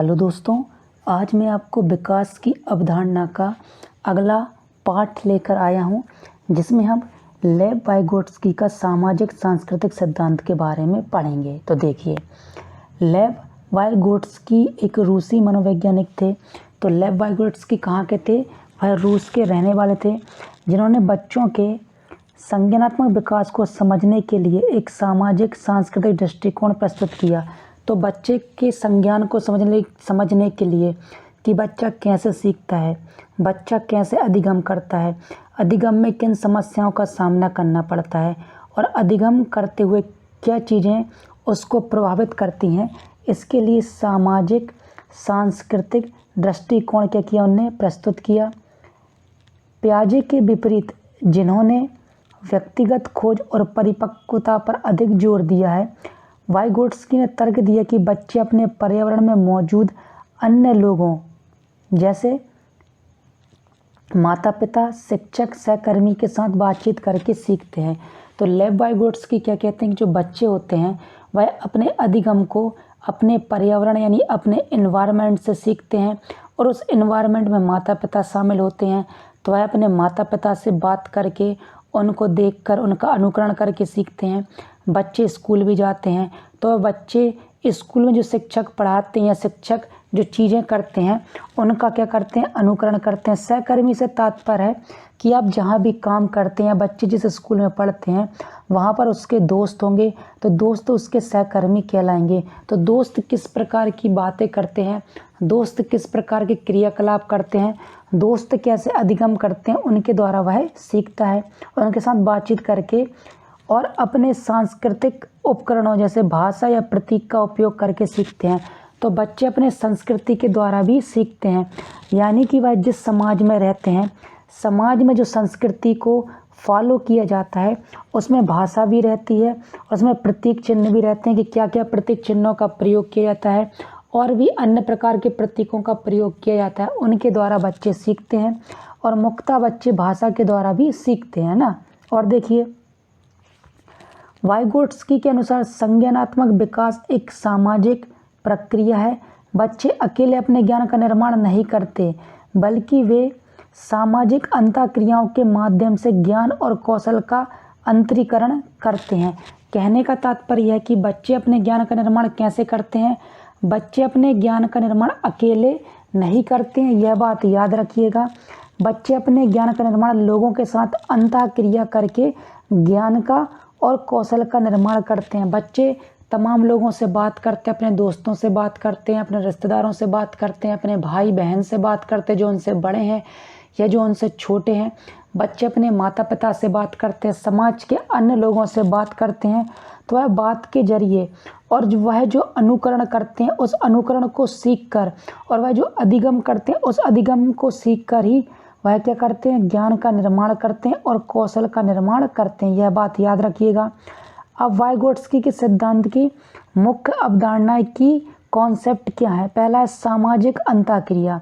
Hello दोस्तों, आज मैं आपको विकास की अवधारणा का अगला पाठ लेकर आया हूं, जिसमें हम लेव वाइगोट्स्की का सामाजिक सांस्कृतिक सिद्धांत के बारे में पढ़ेंगे। तो देखिए, लेव वाइगोट्स्की एक रूसी मनोवैज्ञानिक थे। तो लेव वाइगोट्स्की कहाँ के थे? वह रूस के रहने वाले थे, जिन्होंने बच्चों के संज्ञानात्मक विकास को समझने के लिए एक सामाजिक सांस्कृतिक दृष्टिकोण प्रस्तुत किया। तो बच्चे के संज्ञान को समझने के लिए कि बच्चा कैसे सीखता है, बच्चा कैसे अधिगम करता है, अधिगम में किन समस्याओं का सामना करना पड़ता है और अधिगम करते हुए क्या चीज़ें उसको प्रभावित करती हैं, इसके लिए सामाजिक सांस्कृतिक दृष्टिकोण क्या किया उन्होंने प्रस्तुत किया। पियाजे के विपरीत, जिन्होंने व्यक्तिगत खोज और परिपक्वता पर अधिक जोर दिया है, वाइगोट्स्की ने तर्क दिया कि बच्चे अपने पर्यावरण में मौजूद अन्य लोगों जैसे माता पिता, शिक्षक, सहकर्मी के साथ बातचीत करके सीखते हैं। तो लेव वाइगोट्स्की क्या कहते हैं कि जो बच्चे होते हैं वह अपने अधिगम को अपने पर्यावरण यानी अपने इन्वायरमेंट से सीखते हैं, और उस इन्वायरमेंट में माता पिता शामिल होते हैं। तो वह अपने माता पिता से बात करके, उनको देखकर, उनका अनुकरण करके सीखते हैं। बच्चे स्कूल भी जाते हैं, तो बच्चे स्कूल में जो शिक्षक पढ़ाते हैं या शिक्षक जो चीज़ें करते हैं उनका क्या करते हैं, अनुकरण करते हैं। सहकर्मी से तात्पर्य है कि आप जहाँ भी काम करते हैं, बच्चे जिस स्कूल में पढ़ते हैं वहाँ पर उसके दोस्त होंगे, तो दोस्त उसके सहकर्मी कहलाएंगे। तो दोस्त किस प्रकार की बातें करते हैं, दोस्त किस प्रकार के क्रियाकलाप करते हैं, दोस्त कैसे अधिगम करते हैं, उनके द्वारा वह सीखता है, और उनके साथ बातचीत करके और अपने सांस्कृतिक उपकरणों जैसे भाषा या प्रतीक का उपयोग करके सीखते हैं। तो बच्चे अपने संस्कृति के द्वारा भी सीखते हैं, यानी कि वह जिस समाज में रहते हैं, समाज में जो संस्कृति को फॉलो किया जाता है उसमें भाषा भी रहती है, उसमें प्रतीक चिन्ह भी रहते हैं कि क्या क्या प्रतीक चिन्हों का प्रयोग किया जाता है, और भी अन्य प्रकार के प्रतीकों का प्रयोग किया जाता है, उनके द्वारा बच्चे सीखते हैं। और मुख्यतः बच्चे भाषा के द्वारा भी सीखते हैं ना। और देखिए, वाइगोट्स्की के अनुसार संज्ञानात्मक विकास एक सामाजिक प्रक्रिया है। बच्चे अकेले अपने ज्ञान का निर्माण नहीं करते, बल्कि वे सामाजिक अंतःक्रियाओं के माध्यम से ज्ञान और कौशल का अंतरीकरण करते हैं। कहने का तात्पर्य है कि बच्चे अपने ज्ञान का निर्माण कैसे करते हैं। बच्चे अपने ज्ञान का निर्माण अकेले नहीं करते हैं, यह बात याद रखिएगा। बच्चे अपने ज्ञान का निर्माण लोगों के साथ अंतःक्रिया करके ज्ञान का और कौशल का निर्माण करते हैं। बच्चे तमाम लोगों से बात करते हैं, अपने दोस्तों से बात करते हैं, अपने रिश्तेदारों से बात करते हैं, अपने भाई बहन से बात करते हैं जो उनसे बड़े हैं या जो उनसे छोटे हैं। बच्चे अपने माता पिता से बात करते हैं, समाज के अन्य लोगों से बात करते हैं। तो वह बात के जरिए और वह जो अनुकरण करते हैं उस अनुकरण को सीखकर, और वह जो अधिगम करते हैं उस अधिगम को सीखकर ही वह क्या करते हैं, ज्ञान का निर्माण करते हैं और कौशल का निर्माण करते हैं। यह बात याद रखिएगा। अब वाइगोट्स्की के सिद्धांत की मुख्य अवधारणाएं की कॉन्सेप्ट क्या है? पहला है सामाजिक अंतःक्रिया।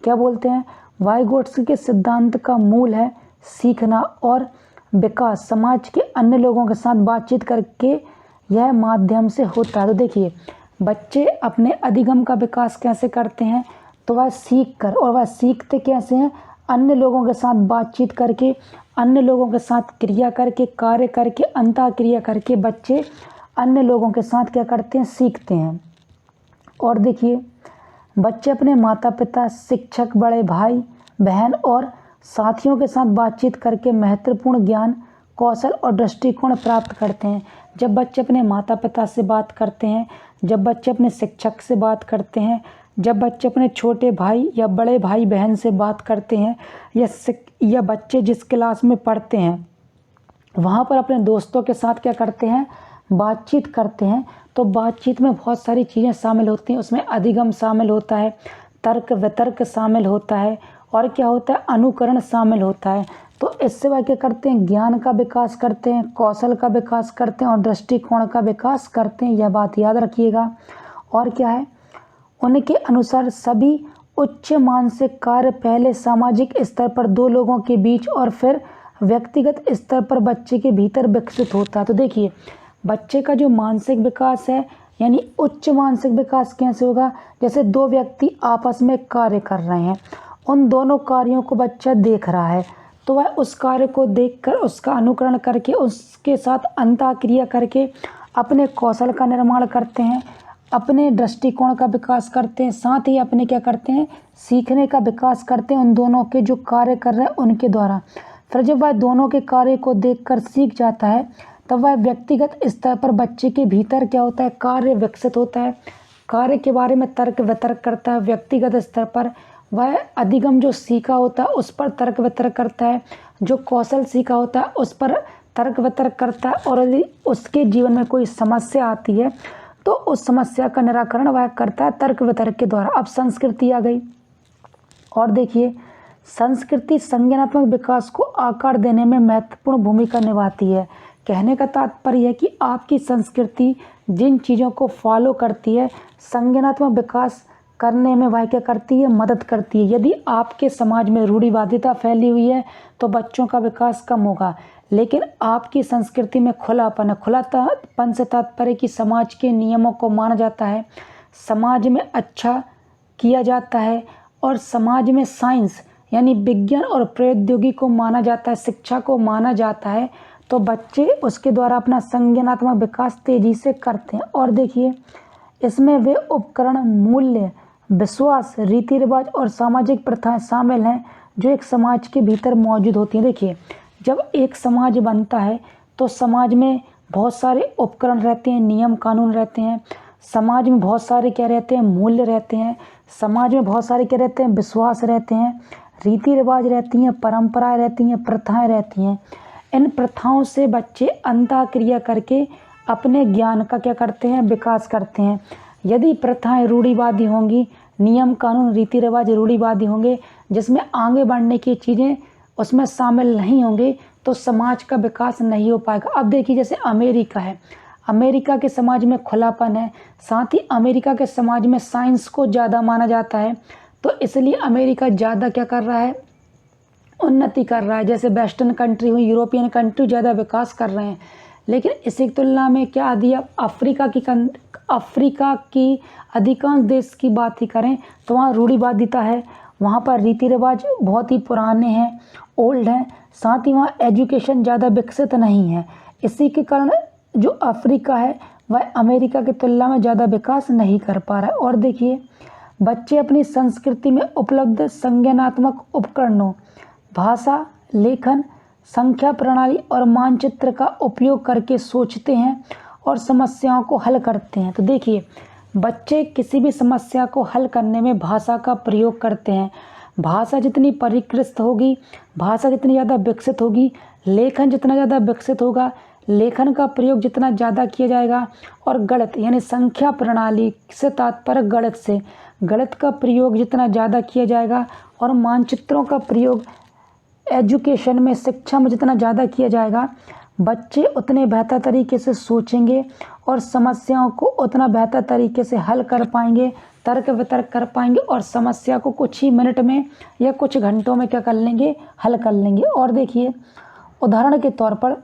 क्या बोलते हैं? वाइगोट्स्की के सिद्धांत का मूल है सीखना और विकास समाज के अन्य लोगों के साथ बातचीत करके यह माध्यम से होता है। तो देखिए, बच्चे अपने अधिगम का विकास कैसे करते हैं? तो वह सीख कर, और वह सीखते कैसे हैं? अन्य लोगों के साथ बातचीत करके, अन्य लोगों के साथ क्रिया करके, कार्य करके, अंतःक्रिया करके बच्चे अन्य लोगों के साथ क्या करते हैं, सीखते हैं। और देखिए, बच्चे अपने माता पिता, शिक्षक, बड़े भाई बहन और साथियों के साथ बातचीत करके महत्वपूर्ण ज्ञान, कौशल और दृष्टिकोण प्राप्त करते हैं। जब बच्चे अपने माता पिता से बात करते हैं, जब बच्चे अपने शिक्षक से बात करते हैं, जब बच्चे अपने छोटे भाई या बड़े भाई बहन से बात करते हैं, या बच्चे जिस क्लास में पढ़ते हैं वहाँ पर अपने दोस्तों के साथ क्या करते हैं, बातचीत करते हैं। तो बातचीत में बहुत सारी चीज़ें शामिल होती हैं। उसमें अधिगम शामिल होता है, तर्क वितर्क शामिल होता है, और क्या होता है, अनुकरण शामिल होता है। तो इससे वह क्या करते हैं, ज्ञान का विकास करते हैं, कौशल का विकास करते हैं और दृष्टिकोण का विकास करते हैं। यह बात याद रखिएगा। और क्या है, उनके अनुसार सभी उच्च मानसिक कार्य पहले सामाजिक स्तर पर दो लोगों के बीच और फिर व्यक्तिगत स्तर पर बच्चे के भीतर विकसित होता है। तो देखिए, बच्चे का जो मानसिक विकास है यानी उच्च मानसिक विकास कैसे होगा, जैसे दो व्यक्ति आपस में कार्य कर रहे हैं, उन दोनों कार्यों को बच्चा देख रहा है, तो वह उस कार्य को देखकर उसका अनुकरण करके उसके साथ अंतःक्रिया करके अपने कौशल का निर्माण करते हैं, अपने दृष्टिकोण का विकास करते हैं, साथ ही अपने क्या करते हैं, सीखने का विकास करते हैं उन दोनों के जो कार्य कर रहे हैं उनके द्वारा। फिर जब वह दोनों के कार्य को देखकर सीख जाता है तब वह व्यक्तिगत स्तर पर बच्चे के भीतर क्या होता है, कार्य विकसित होता है, कार्य के बारे में तर्क वितर्क करता है। व्यक्तिगत स्तर पर वह अधिगम जो सीखा होता है उस पर तर्क वितर्क करता है, जो कौशल सीखा होता है उस पर तर्क वितर्क करता है, और यदि उसके जीवन में कोई समस्या आती है तो उस समस्या का निराकरण वह करता है तर्क वितर्क के द्वारा। अब संस्कृति आ गई, और देखिए संस्कृति संज्ञानात्मक विकास को आकार देने में महत्वपूर्ण भूमिका निभाती है। कहने का तात्पर्य है कि आपकी संस्कृति जिन चीज़ों को फॉलो करती है संज्ञानात्मक विकास करने में वह क्या करती है, मदद करती है। यदि आपके समाज में रूढ़िवादिता फैली हुई है तो बच्चों का विकास कम होगा, लेकिन आपकी संस्कृति में खुलापन है। खुलापन से तात्पर्य कि समाज के नियमों को माना जाता है, समाज में अच्छा किया जाता है, और समाज में साइंस यानी विज्ञान और प्रौद्योगिकी को माना जाता है, शिक्षा को माना जाता है, तो बच्चे उसके द्वारा अपना संज्ञानात्मक विकास तेजी से करते हैं। और देखिए इसमें वे उपकरण, मूल्य, विश्वास, रीति रिवाज और सामाजिक प्रथाएं शामिल हैं जो एक समाज के भीतर मौजूद होती हैं। देखिए जब एक समाज बनता है तो समाज में बहुत सारे उपकरण रहते हैं, नियम कानून रहते हैं, समाज में बहुत सारे क्या रहते हैं, मूल्य रहते हैं, समाज में बहुत सारे क्या रहते हैं, विश्वास रहते हैं, रीति रिवाज रहती हैं, परंपराएं रहती हैं, प्रथाएं रहती हैं। इन प्रथाओं से बच्चे अंतःक्रिया करके अपने ज्ञान का क्या करते हैं, विकास करते हैं। यदि प्रथाएं रूढ़िवादी होंगी, नियम कानून रीति रिवाज रूढ़िवादी होंगे, जिसमें आगे बढ़ने की चीज़ें उसमें शामिल नहीं होंगे, तो समाज का विकास नहीं हो पाएगा। अब देखिए जैसे अमेरिका है, अमेरिका के समाज में खुलापन है, साथ ही अमेरिका के समाज में साइंस को ज़्यादा माना जाता है, तो इसलिए अमेरिका ज़्यादा क्या कर रहा है, उन्नति कर रहा है। जैसे वेस्टर्न कंट्री हुई, यूरोपियन कंट्री ज़्यादा विकास कर रहे हैं, लेकिन इसी की तुलना में क्या अफ्रीका की अधिकांश देश की बात ही करें तो वहाँ रूढ़िवादिता है, वहाँ पर रीति रिवाज बहुत ही पुराने हैं, ओल्ड हैं, साथ ही वहाँ एजुकेशन ज़्यादा विकसित नहीं है। इसी के कारण जो अफ्रीका है वह अमेरिका की तुलना में ज़्यादा विकास नहीं कर पा रहा है। और देखिए बच्चे अपनी संस्कृति में उपलब्ध संज्ञानात्मक उपकरणों, भाषा, लेखन, संख्या प्रणाली और मानचित्र का उपयोग करके सोचते हैं और समस्याओं को हल करते हैं। तो देखिए बच्चे किसी भी समस्या को हल करने में भाषा का प्रयोग करते हैं। भाषा जितनी परिष्कृत होगी, भाषा जितनी ज़्यादा विकसित होगी, लेखन जितना ज़्यादा विकसित होगा, लेखन का प्रयोग जितना ज़्यादा किया जाएगा, और गणित यानी संख्या प्रणाली से तात्पर्य गणित से, गणित का प्रयोग जितना ज़्यादा किया जाएगा, और मानचित्रों का प्रयोग एजुकेशन में, शिक्षा में जितना ज़्यादा किया जाएगा, बच्चे उतने बेहतर तरीके से सोचेंगे और समस्याओं को उतना बेहतर तरीके से हल कर पाएंगे, तर्क वितर्क कर पाएंगे, और समस्या को कुछ ही मिनट में या कुछ घंटों में क्या कर लेंगे, हल कर लेंगे। और देखिए उदाहरण के तौर पर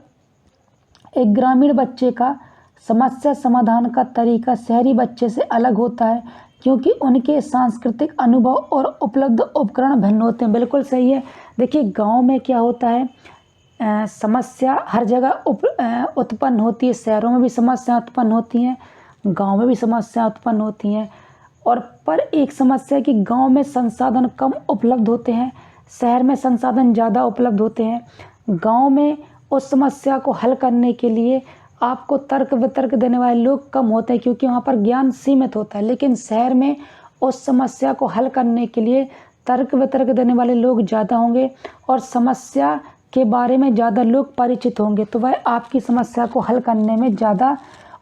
एक ग्रामीण बच्चे का समस्या समाधान का तरीका शहरी बच्चे से अलग होता है, क्योंकि उनके सांस्कृतिक अनुभव और उपलब्ध उपकरण भिन्न होते हैं। बिल्कुल सही है। देखिए गांव में क्या होता है, समस्या हर जगह उत्पन्न होती है, शहरों में भी समस्या उत्पन्न होती हैं, गांव में भी समस्या उत्पन्न होती हैं, और पर एक समस्या कि गांव में संसाधन कम उपलब्ध होते हैं, शहर में संसाधन ज़्यादा उपलब्ध होते हैं। गांव में उस समस्या को हल करने के लिए आपको तर्क वितर्क देने वाले लोग कम होते हैं, क्योंकि वहाँ पर ज्ञान सीमित होता है, लेकिन शहर में उस समस्या को हल करने के लिए तर्क वितर्क देने वाले लोग ज़्यादा होंगे और समस्या के बारे में ज़्यादा लोग परिचित होंगे, तो वह आपकी समस्या को हल करने में ज़्यादा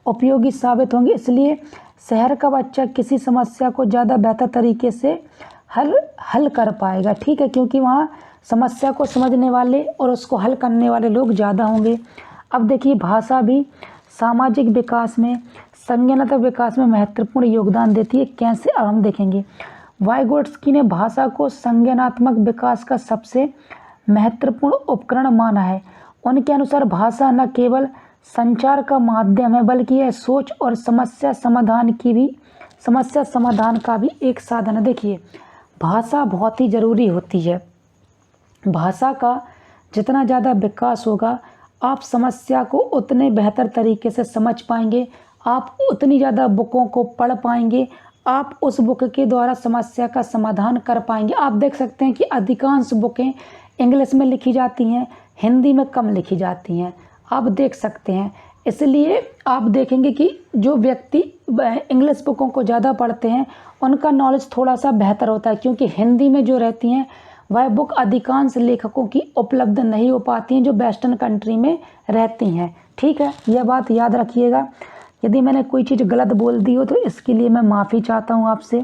उपयोगी साबित होंगे। इसलिए शहर का बच्चा किसी समस्या को ज़्यादा बेहतर तरीके से हल कर पाएगा, ठीक है, क्योंकि वहाँ समस्या को समझने वाले और उसको हल करने वाले लोग ज़्यादा होंगे। अब देखिए भाषा भी सामाजिक विकास में, संज्ञानात्मक विकास में महत्वपूर्ण योगदान देती है। कैसे, अब हम देखेंगे। वाइगोट्स्की ने भाषा को संज्ञानात्मक विकास का सबसे महत्वपूर्ण उपकरण माना है। उनके अनुसार भाषा न केवल संचार का माध्यम है, बल्कि यह सोच और समस्या समाधान का भी एक साधन है। देखिए, भाषा बहुत ही ज़रूरी होती है। भाषा का जितना ज़्यादा विकास होगा, आप समस्या को उतने बेहतर तरीके से समझ पाएंगे, आप उतनी ज़्यादा बुकों को पढ़ पाएंगे, आप उस बुक के द्वारा समस्या का समाधान कर पाएंगे। आप देख सकते हैं कि अधिकांश बुकें इंग्लिश में लिखी जाती हैं, हिंदी में कम लिखी जाती हैं, आप देख सकते हैं। इसलिए आप देखेंगे कि जो व्यक्ति इंग्लिश बुकों को ज़्यादा पढ़ते हैं उनका नॉलेज थोड़ा सा बेहतर होता है, क्योंकि हिंदी में जो रहती हैं वह बुक अधिकांश लेखकों की उपलब्ध नहीं हो पाती हैं जो वेस्टर्न कंट्री में रहती हैं। ठीक है, यह बात याद रखिएगा। यदि मैंने कोई चीज़ गलत बोल दी हो तो इसके लिए मैं माफ़ी चाहता हूँ आपसे।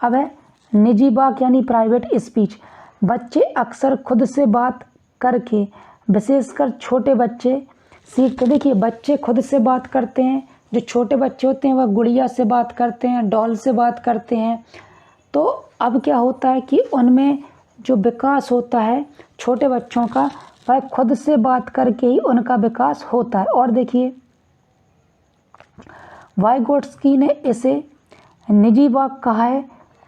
अब है निजी बात यानी प्राइवेट स्पीच। बच्चे अक्सर खुद से बात करके, विशेषकर छोटे बच्चे सीखते। देखिए, बच्चे खुद से बात करते हैं, जो छोटे बच्चे होते हैं वह गुड़िया से बात करते हैं, डॉल से बात करते हैं। तो अब क्या होता है कि उनमें जो विकास होता है छोटे बच्चों का, वह खुद से बात करके ही उनका विकास होता है। और देखिए, वाइगोट्स्की ने इसे निजी वाक कहा है।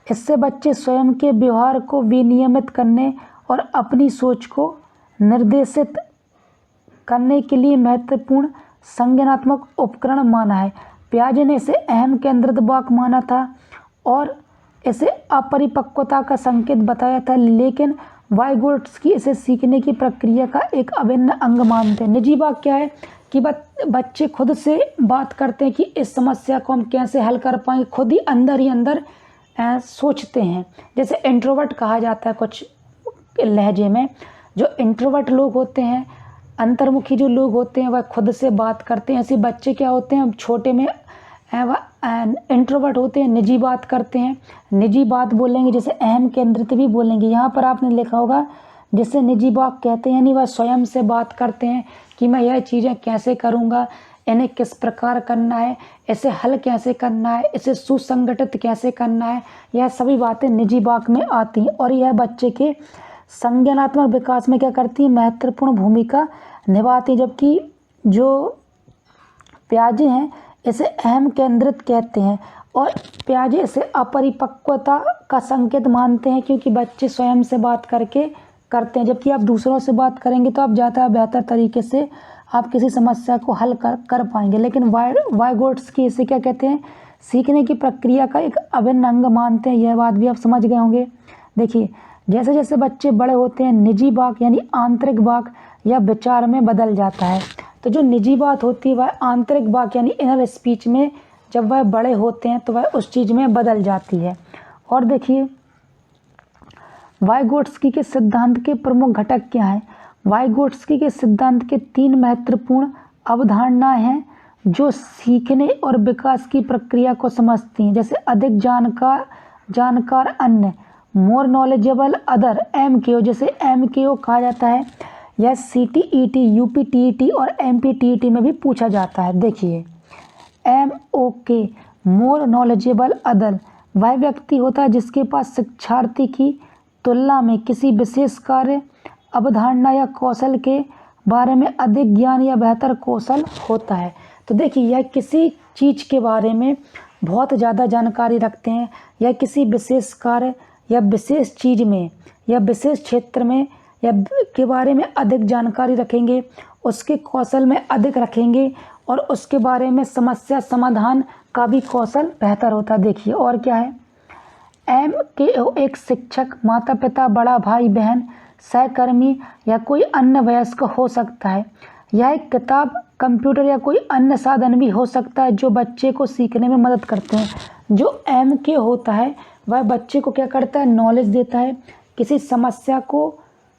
इससे बच्चे स्वयं के व्यवहार को विनियमित करने और अपनी सोच को निर्देशित करने के लिए महत्वपूर्ण संज्ञानात्मक उपकरण माना है। पियाजे ने इसे अहम केंद्रित वाक माना था और इसे अपरिपक्वता का संकेत बताया था, लेकिन वाइगोट्स्की इसे सीखने की प्रक्रिया का एक अभिन्न अंग मानते हैं। निजी वाक क्या है कि बच्चे खुद से बात करते हैं कि इस समस्या को हम कैसे हल कर पाएंगे, खुद ही अंदर सोचते हैं। जैसे इंट्रोवर्ट कहा जाता है कुछ लहजे में। जो इंट्रोवर्ट लोग होते हैं, अंतर्मुखी जो लोग होते हैं, वह खुद से बात करते हैं। ऐसे बच्चे क्या होते हैं, छोटे में इंट्रोवर्ट होते हैं, निजी बात करते हैं, निजी बात बोलेंगे, जैसे अहम केंद्रित भी बोलेंगे। यहाँ पर आपने लिखा होगा जिसे निजी बात कहते हैं, यानी वह स्वयं से बात करते हैं कि मैं यह चीज़ें कैसे करूँगा, इन्हें किस प्रकार करना है, इसे हल कैसे करना है, इसे सुसंगठित कैसे करना है। यह सभी बातें निजी वाक में आती हैं और यह बच्चे के संज्ञानात्मक विकास में क्या करती है, महत्वपूर्ण भूमिका निभाती है। जबकि जो पियाजे हैं इसे अहम केंद्रित कहते हैं और पियाजे इसे अपरिपक्वता का संकेत मानते हैं, क्योंकि बच्चे स्वयं से बात करके करते हैं, जबकि आप दूसरों से बात करेंगे तो आप ज़्यादा बेहतर तरीके से आप किसी समस्या को हल कर पाएंगे। लेकिन वाइगोट्स्की इसे क्या कहते हैं, सीखने की प्रक्रिया का एक अभिन्न अंग मानते हैं। यह बात भी आप समझ गए होंगे। देखिए, जैसे जैसे बच्चे बड़े होते हैं, निजी वाक यानी आंतरिक वाक या विचार में बदल जाता है। तो जो निजी बात होती है वह आंतरिक वाक यानी इनर स्पीच में, जब वह बड़े होते हैं तो वह उस चीज़ में बदल जाती है। और देखिए, वाइगोट्स्की के सिद्धांत के प्रमुख घटक क्या हैं। वाइगोट्स्की के सिद्धांत के 3 महत्वपूर्ण अवधारणाएं हैं जो सीखने और विकास की प्रक्रिया को समझती हैं। जैसे अधिक जानकार अन्य, मोर नॉलेजेबल अदर, MKO, जैसे MKO कहा जाता है। यह CTET, UPTET और MPTET में भी पूछा जाता है। देखिए, MOK, मोर नॉलेजेबल अदर, वह व्यक्ति होता है जिसके पास शिक्षार्थी की तुलना में किसी विशेष कार्य, अवधारणा या कौशल के बारे में अधिक ज्ञान या बेहतर कौशल होता है। तो देखिए, यह किसी चीज़ के बारे में बहुत ज़्यादा जानकारी रखते हैं या किसी विशेष कार्य या विशेष चीज़ में या विशेष क्षेत्र में या के बारे में अधिक जानकारी रखेंगे, उसके कौशल में अधिक रखेंगे और उसके बारे में समस्या समाधान का भी कौशल बेहतर होता है। देखिए, और क्या है, MKO एक शिक्षक, माता पिता, बड़ा भाई बहन, सहकर्मी या कोई अन्य वयस्क हो सकता है। यह एक किताब, कंप्यूटर या कोई अन्य साधन भी हो सकता है जो बच्चे को सीखने में मदद करते हैं। जो MK होता है वह बच्चे को क्या करता है, नॉलेज देता है, किसी समस्या को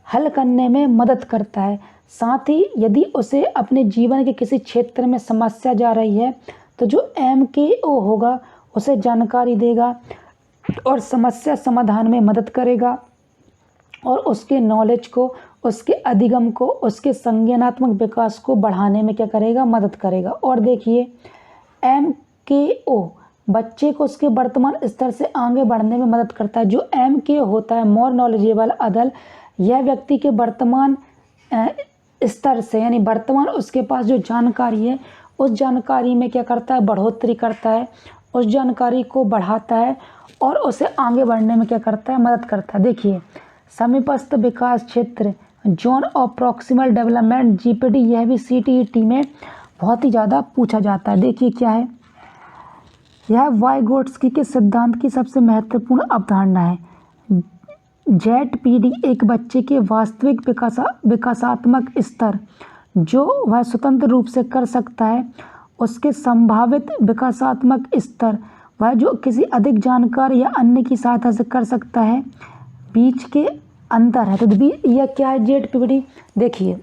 हल करने में मदद करता है। साथ ही यदि उसे अपने जीवन के किसी क्षेत्र में समस्या जा रही है तो जो MKO होगा उसे जानकारी देगा और समस्या समाधान में मदद करेगा और उसके नॉलेज को, उसके अधिगम को, उसके संज्ञानात्मक विकास को बढ़ाने में क्या करेगा, मदद करेगा। और देखिए, MKO बच्चे को उसके वर्तमान स्तर से आगे बढ़ने में मदद करता है। जो MK होता है, मोर नॉलेजेबल अदल्ट, यह व्यक्ति के वर्तमान स्तर से, यानी वर्तमान उसके पास जो जानकारी है उस जानकारी में क्या करता है, बढ़ोतरी करता है, उस जानकारी को बढ़ाता है और उसे आगे बढ़ने में क्या करता है, मदद करता है। देखिए समीपस्थ विकास क्षेत्र, zone of proximal development, GPD, यह भी सीटीईटी में बहुत ही ज़्यादा पूछा जाता है। देखिए क्या है, यह वाइगोट्स्की के सिद्धांत की सबसे महत्वपूर्ण अवधारणा है। जेडपीडी एक बच्चे के वास्तविक विकासात्मक स्तर जो वह स्वतंत्र रूप से कर सकता है, उसके संभावित विकासात्मक स्तर वह जो किसी अधिक जानकार या अन्य की सहायता से कर सकता है, बीच के अंतर है। तो यह क्या है, जेडपीडी। देखिए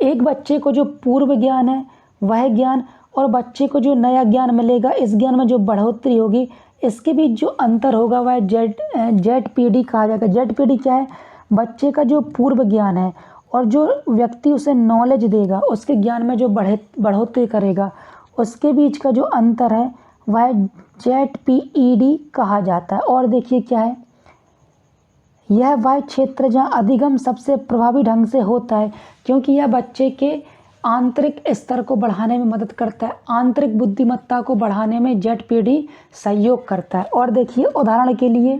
एक बच्चे को जो पूर्व ज्ञान है वह ज्ञान और बच्चे को जो नया ज्ञान मिलेगा, इस ज्ञान में जो बढ़ोतरी होगी, इसके बीच जो अंतर होगा वह जेडपीडी कहा जाएगा। जेडपीडी क्या है, बच्चे का जो पूर्व ज्ञान है और जो व्यक्ति उसे नॉलेज देगा, उसके ज्ञान में जो बढ़ोतरी करेगा, उसके बीच का जो अंतर है वह जेडपीईडी कहा जाता है। और देखिए क्या है, यह वह क्षेत्र जहाँ अधिगम सबसे प्रभावी ढंग से होता है, क्योंकि यह बच्चे के आंतरिक स्तर को बढ़ाने में मदद करता है, आंतरिक बुद्धिमत्ता को बढ़ाने में जेडपीडी सहयोग करता है। और देखिए उदाहरण के लिए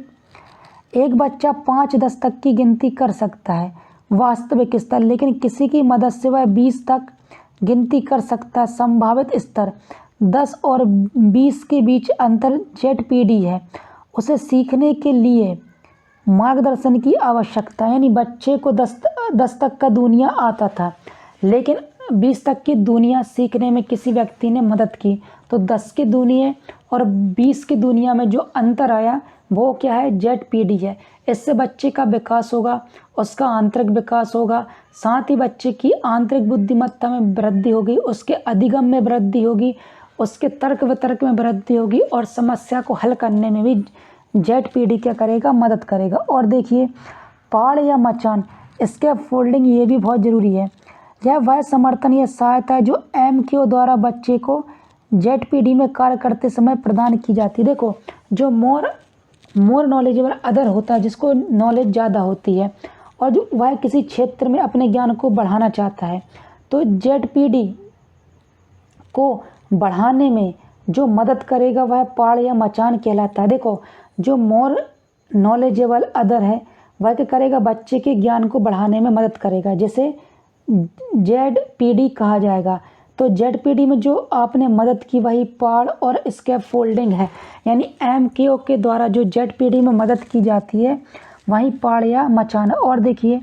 एक बच्चा 5-10 तक की गिनती कर सकता है वास्तविक स्तर, लेकिन किसी की मदद से वह 20 तक गिनती कर सकता है संभावित स्तर। 10 और 20 के बीच अंतर जेडपीडी है। उसे सीखने के लिए मार्गदर्शन की आवश्यकता, यानी बच्चे को 10 तक का दुनिया आता था, लेकिन 20 तक की दुनिया सीखने में किसी व्यक्ति ने मदद की, तो 10 की दुनिया और 20 की दुनिया में जो अंतर आया वो क्या है, जेडपीडी है। इससे बच्चे का विकास होगा, उसका आंतरिक विकास होगा, साथ ही बच्चे की आंतरिक बुद्धिमत्ता में वृद्धि होगी, उसके अधिगम में वृद्धि होगी, उसके तर्क वितर्क में वृद्धि होगी और समस्या को हल करने में भी जेडपीडी क्या करेगा, मदद करेगा। और देखिए पाड़ या मचान, इसके फोल्डिंग ये भी बहुत ज़रूरी है। यह वह समर्थन या सहायता है जो एमक्यू द्वारा बच्चे को जेडपीडी में कार्य करते समय प्रदान की जाती है। देखो जो मोर नॉलेजेबल अदर होता है, जिसको नॉलेज ज़्यादा होती है और जो वह किसी क्षेत्र में अपने ज्ञान को बढ़ाना चाहता है, तो जेडपीडी को बढ़ाने में जो मदद करेगा वह पाड़ या मचान कहलाता है। देखो जो मोर नॉलेजेबल अदर है वह क्या करेगा, बच्चे के ज्ञान को बढ़ाने में मदद करेगा, जैसे जेडपीडी कहा जाएगा। तो जेडपीडी में जो आपने मदद की वही पाड़ और स्कैफोल्डिंग है, यानी एमक्यू के द्वारा जो जेडपीडी में मदद की जाती है वही पाड़ या मचान। और देखिए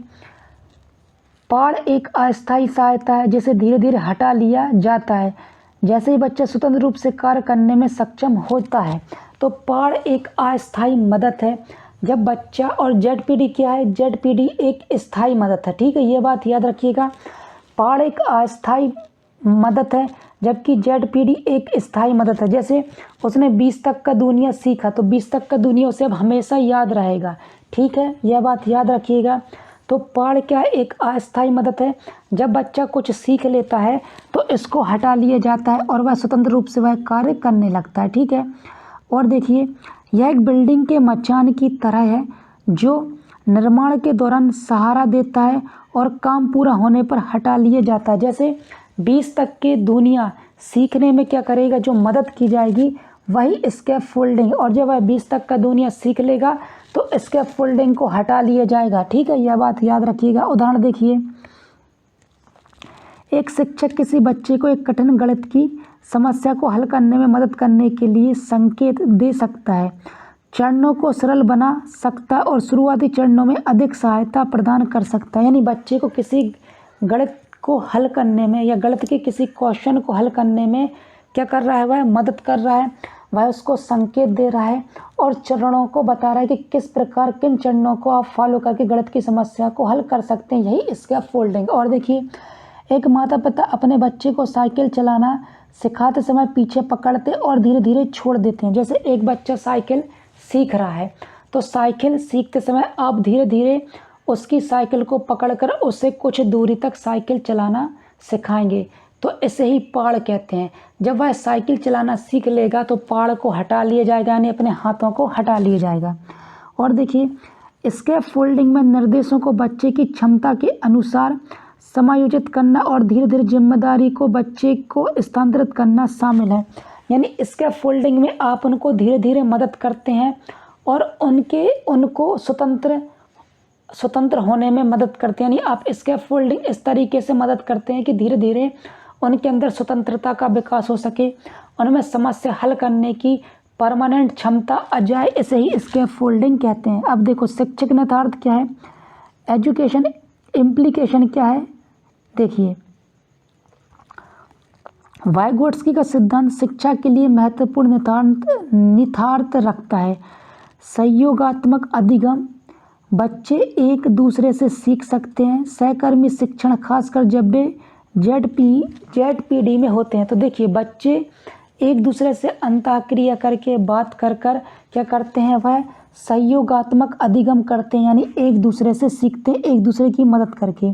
पाड़ एक अस्थायी सहायता है जिसे धीरे धीरे हटा लिया जाता है जैसे ही बच्चा स्वतंत्र रूप से कार्य करने में सक्षम होता है। तो पाड़ एक अस्थायी मदद है जब बच्चा, और जेडपीडी क्या है, जेडपीडी एक स्थायी मदद है। ठीक है, ये बात याद रखिएगा, पाड़ एक अस्थायी मदद है जबकि जेडपीडी एक स्थायी मदद है। जैसे उसने 20 तक का दुनिया सीखा तो 20 तक का दुनिया उसे अब हमेशा याद रहेगा। ठीक है, यह बात याद रखिएगा। तो पाड़ क्या एक अस्थायी मदद है, जब बच्चा कुछ सीख लेता है तो इसको हटा लिया जाता है और वह स्वतंत्र रूप से वह कार्य करने लगता है। ठीक है, और देखिए यह एक बिल्डिंग के मचान की तरह है जो निर्माण के दौरान सहारा देता है और काम पूरा होने पर हटा लिया जाता है। जैसे 20 तक की दुनिया सीखने में क्या करेगा, जो मदद की जाएगी वही स्कैफोल्डिंग, और जब वह 20 तक का दुनिया सीख लेगा तो स्कैफोल्डिंग को हटा लिया जाएगा। ठीक है, यह बात याद रखिएगा। उदाहरण देखिए, एक शिक्षक किसी बच्चे को एक कठिन गणित की समस्या को हल करने में मदद करने के लिए संकेत दे सकता है, चरणों को सरल बना सकता है और शुरुआती चरणों में अधिक सहायता प्रदान कर सकता है। यानी बच्चे को किसी गणित को हल करने में या गणित के किसी क्वेश्चन को हल करने में क्या कर रहा है, वह मदद कर रहा है, वह उसको संकेत दे रहा है और चरणों को बता रहा है कि किस प्रकार किन चरणों को आप फॉलो करके गणित की समस्या को हल कर सकते हैं, यही स्कैफोल्डिंग। और देखिए एक माता पिता अपने बच्चे को साइकिल चलाना सिखाते समय पीछे पकड़ते और धीरे धीरे छोड़ देते हैं। जैसे एक बच्चा साइकिल सीख रहा है तो साइकिल सीखते समय आप धीरे धीरे उसकी साइकिल को पकड़कर उसे कुछ दूरी तक साइकिल चलाना सिखाएंगे, तो इसे ही पाड़ कहते हैं। जब वह साइकिल चलाना सीख लेगा तो पाड़ को हटा लिया जाएगा, यानी अपने हाथों को हटा लिया जाएगा। और देखिए स्कैफोल्डिंग में निर्देशों को बच्चे की क्षमता के अनुसार समायोजित करना और धीरे धीरे जिम्मेदारी को बच्चे को स्थानांतरित करना शामिल है। यानी स्कैफोल्डिंग में आप उनको धीरे धीरे मदद करते हैं और उनको स्वतंत्र होने में मदद करते हैं। यानी आप स्कैफोल्डिंग इस तरीके से मदद करते हैं कि धीरे धीरे उनके अंदर स्वतंत्रता का विकास हो सके, उनमें समस्या हल करने की परमानेंट क्षमता आ जाए, इसे ही स्कैफोल्डिंग कहते हैं। अब देखो शिक्षक नेतार्थ क्या है, एजुकेशन इम्प्लीकेशन क्या है। देखिए वाइगोट्स्की का सिद्धांत शिक्षा के लिए महत्वपूर्ण निहितार्थ रखता है। सहयोगात्मक अधिगम, बच्चे एक दूसरे से सीख सकते हैं। सहकर्मी शिक्षण, खासकर जब वे जेडपीडी में होते हैं। तो देखिए बच्चे एक दूसरे से अंतःक्रिया करके बात कर क्या करते हैं, वह सहयोगात्मक अधिगम करते हैं, यानी एक दूसरे से सीखते हैं, एक दूसरे की मदद करके।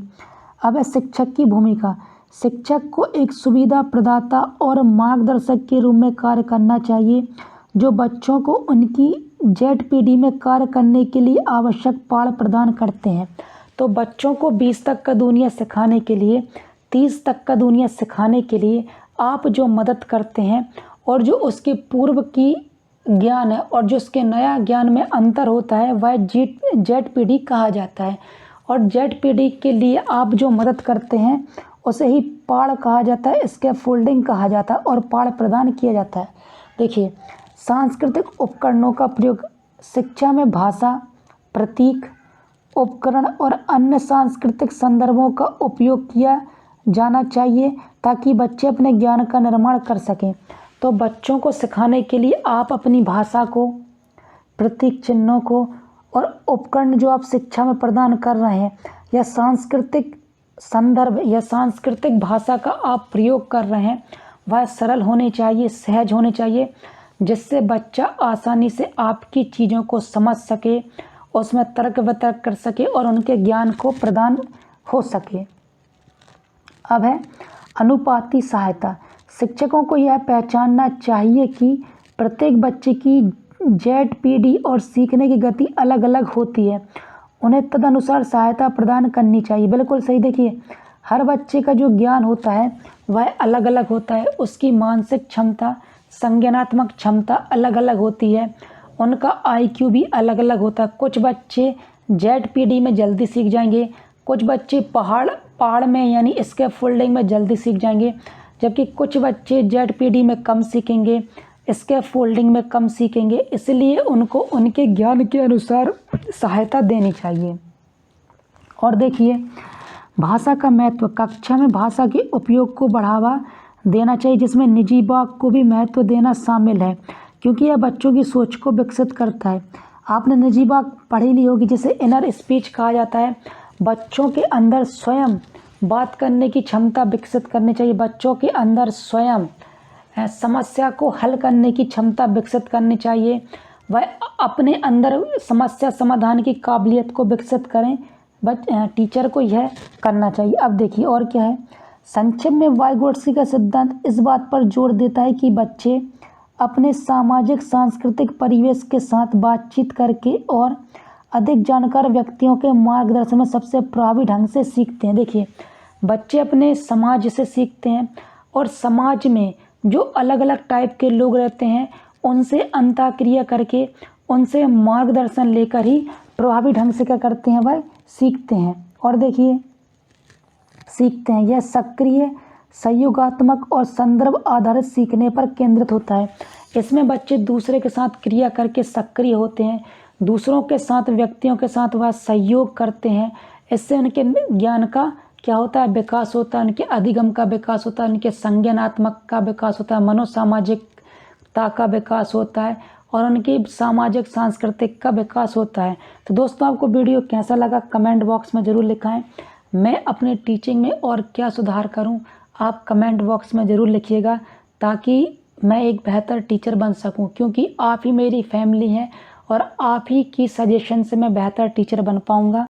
अब है शिक्षक की भूमिका। शिक्षक को एक सुविधा प्रदाता और मार्गदर्शक के रूप में कार्य करना चाहिए, जो बच्चों को उनकी जेडपीडी में कार्य करने के लिए आवश्यक पाठ प्रदान करते हैं। तो बच्चों को 20 तक का दुनिया सिखाने के लिए, 30 तक का दुनिया सिखाने के लिए आप जो मदद करते हैं और जो उसके पूर्व की ज्ञान है और जो उसके नया ज्ञान में अंतर होता है, वह जेडपीडी कहा जाता है। और जेडपीडी के लिए आप जो मदद करते हैं उसे ही पाठ कहा जाता है, स्कैफोल्डिंग कहा जाता है और पाठ प्रदान किया जाता है। देखिए सांस्कृतिक उपकरणों का प्रयोग। शिक्षा में भाषा, प्रतीक, उपकरण और अन्य सांस्कृतिक संदर्भों का उपयोग किया जाना चाहिए ताकि बच्चे अपने ज्ञान का निर्माण कर सकें। तो बच्चों को सिखाने के लिए आप अपनी भाषा को, प्रतीक चिन्हों को और उपकरण जो आप शिक्षा में प्रदान कर रहे हैं या सांस्कृतिक संदर्भ या सांस्कृतिक भाषा का आप प्रयोग कर रहे हैं, वह सरल होने चाहिए, सहज होने चाहिए, जिससे बच्चा आसानी से आपकी चीज़ों को समझ सके, उसमें तर्क वितर्क कर सके और उनके ज्ञान को प्रदान हो सके। अब है अनुपाती सहायता। शिक्षकों को यह पहचानना चाहिए कि प्रत्येक बच्चे की जेडपीडी और सीखने की गति अलग अलग होती है, उन्हें तदनुसार सहायता प्रदान करनी चाहिए। बिल्कुल सही। देखिए हर बच्चे का जो ज्ञान होता है वह अलग अलग होता है, उसकी मानसिक क्षमता, संज्ञानात्मक क्षमता अलग अलग होती है, उनका आईक्यू भी अलग अलग होता है। कुछ बच्चे जेडपीडी में जल्दी सीख जाएंगे, कुछ बच्चे पहाड़ में यानी स्कैफोल्डिंग में जल्दी सीख जाएंगे, जबकि कुछ बच्चे जेडपीडी में कम सीखेंगे, स्कैफोल्डिंग में कम सीखेंगे। इसलिए उनको उनके ज्ञान के अनुसार सहायता देनी चाहिए। और देखिए भाषा का महत्व। कक्षा में भाषा के उपयोग को बढ़ावा देना चाहिए, जिसमें निजी वाक को भी महत्व देना शामिल है, क्योंकि यह बच्चों की सोच को विकसित करता है। आपने निजी वाक पढ़ी ली होगी, जिसे इनर स्पीच कहा जाता है। बच्चों के अंदर स्वयं बात करने की क्षमता विकसित करनी चाहिए, बच्चों के अंदर स्वयं समस्या को हल करने की क्षमता विकसित करनी चाहिए, वह अपने अंदर समस्या समाधान की काबिलियत को विकसित करें, टीचर को यह करना चाहिए। अब देखिए और क्या है। संक्षेप में वाइगोट्स्की का सिद्धांत इस बात पर जोर देता है कि बच्चे अपने सामाजिक सांस्कृतिक परिवेश के साथ बातचीत करके और अधिक जानकार व्यक्तियों के मार्गदर्शन में सबसे प्रभावी ढंग से सीखते हैं। देखिए बच्चे अपने समाज से सीखते हैं और समाज में जो अलग अलग टाइप के लोग रहते हैं उनसे अंतःक्रिया करके, उनसे मार्गदर्शन लेकर ही प्रभावी ढंग से क्या करते हैं, वह सीखते हैं। और देखिए सीखते हैं, यह सक्रिय, सहयोगात्मक और संदर्भ आधारित सीखने पर केंद्रित होता है। इसमें बच्चे दूसरे के साथ क्रिया करके सक्रिय होते हैं, दूसरों के साथ, व्यक्तियों के साथ वह सहयोग करते हैं। इससे उनके ज्ञान का क्या होता है, विकास होता है, उनके अधिगम का विकास होता है, उनके संज्ञानात्मक का विकास होता है, मनोसामाजिकता का विकास होता है और उनकी सामाजिक सांस्कृतिक का विकास होता है। तो दोस्तों आपको वीडियो कैसा लगा कमेंट बॉक्स में ज़रूर लिखाएं। मैं अपने टीचिंग में और क्या सुधार करूं, आप कमेंट बॉक्स में ज़रूर लिखिएगा, ताकि मैं एक बेहतर टीचर बन सकूं, क्योंकि आप ही मेरी फैमिली हैं और आप ही की सजेशन से मैं बेहतर टीचर बन पाऊंगा।